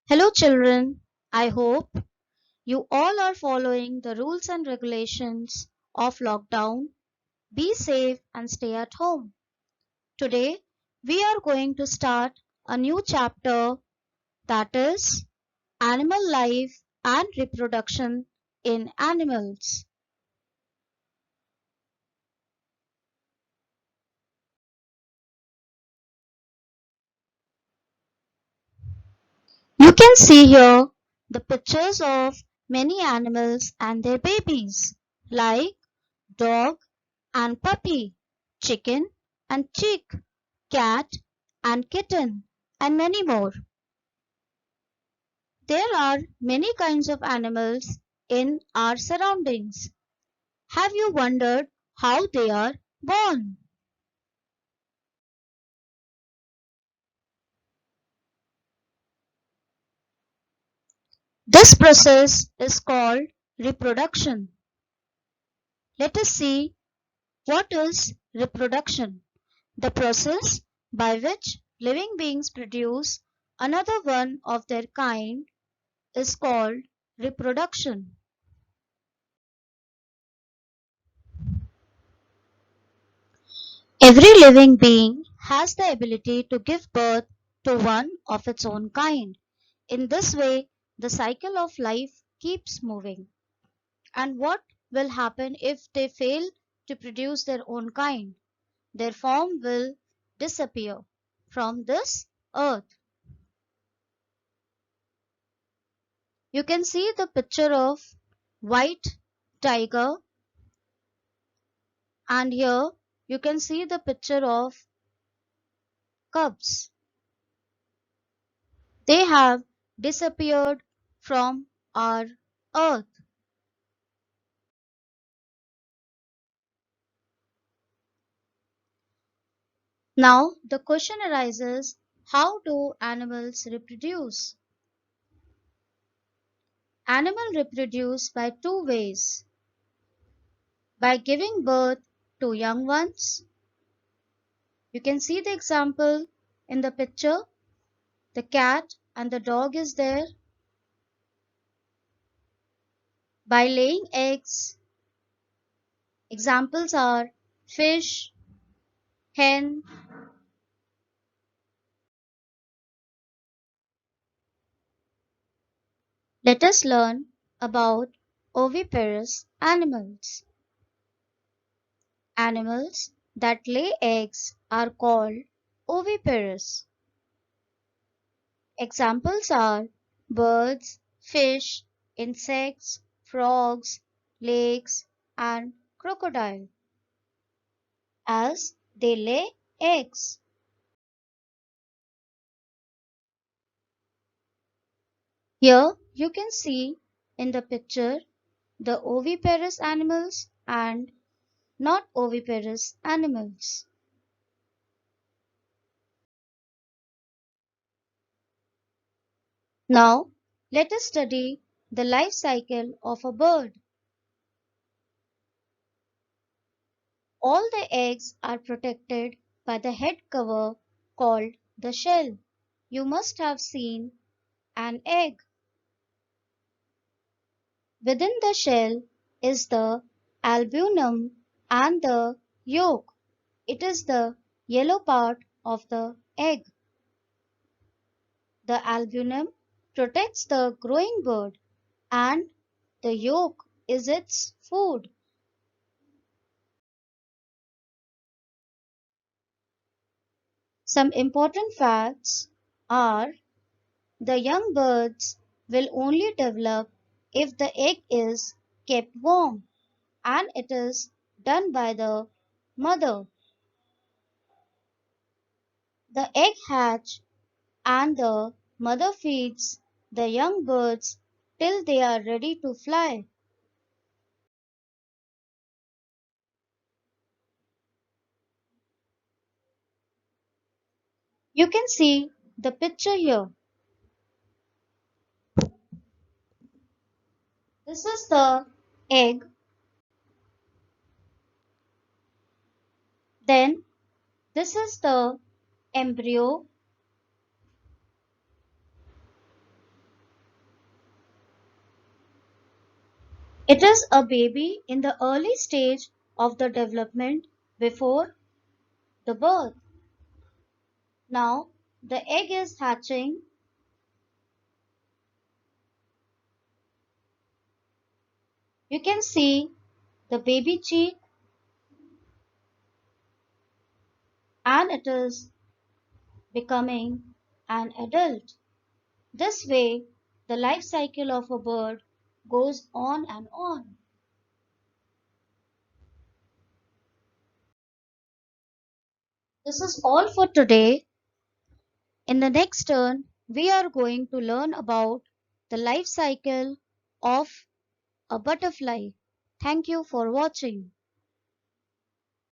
Hello, children. I hope you all are following the rules and regulations of lockdown. Be safe and stay at home. Today, we are going to start a new chapter, that is animal life and reproduction in animals. You can see here the pictures of many animals and their babies, like dog and puppy, chicken and chick, cat and kitten, and many more. There are many kinds of animals in our surroundings. Have you wondered how they are born? This process is called reproduction. Let us see what is reproduction. The process by which living beings produce another one of their kind is called reproduction. Every living being has the ability to give birth to one of its own kind. In this way, the cycle of life keeps moving. And what will happen if they fail to produce their own kind? Their form will disappear from this earth. You can see the picture of white tiger, and here you can see the picture of cubs. They have disappeared from our earth. Now the question arises, how do animals reproduce? Animals reproduce by two ways. By giving birth to young ones. You can see the example in the picture. The cat and the dog is there. By laying eggs. Examples are fish, hen. Let us learn about oviparous animals. Animals that lay eggs are called oviparous. Examples are birds, fish, insects, frogs, lakes, and crocodile, as they lay eggs. Here you can see in the picture the oviparous animals and not oviparous animals. Now let us study the life cycle of a bird. All the eggs are protected by the head cover called the shell. You must have seen an egg. Within the shell is the albumen and the yolk. It is the yellow part of the egg. The albumen protects the growing bird and the yolk is its food. Some important facts are the young birds will only develop if the egg is kept warm, and it is done by the mother. The egg hatch and the mother feeds the young birds till they are ready to fly. You can see the picture here. This is the egg. Then this is the embryo. It is a baby in the early stage of the development before the birth. Now the egg is hatching. You can see the baby cheek and it is becoming an adult. This way, the life cycle of a bird goes on and on. This is all for today. In the next turn, we are going to learn about the life cycle of a butterfly. Thank you for watching.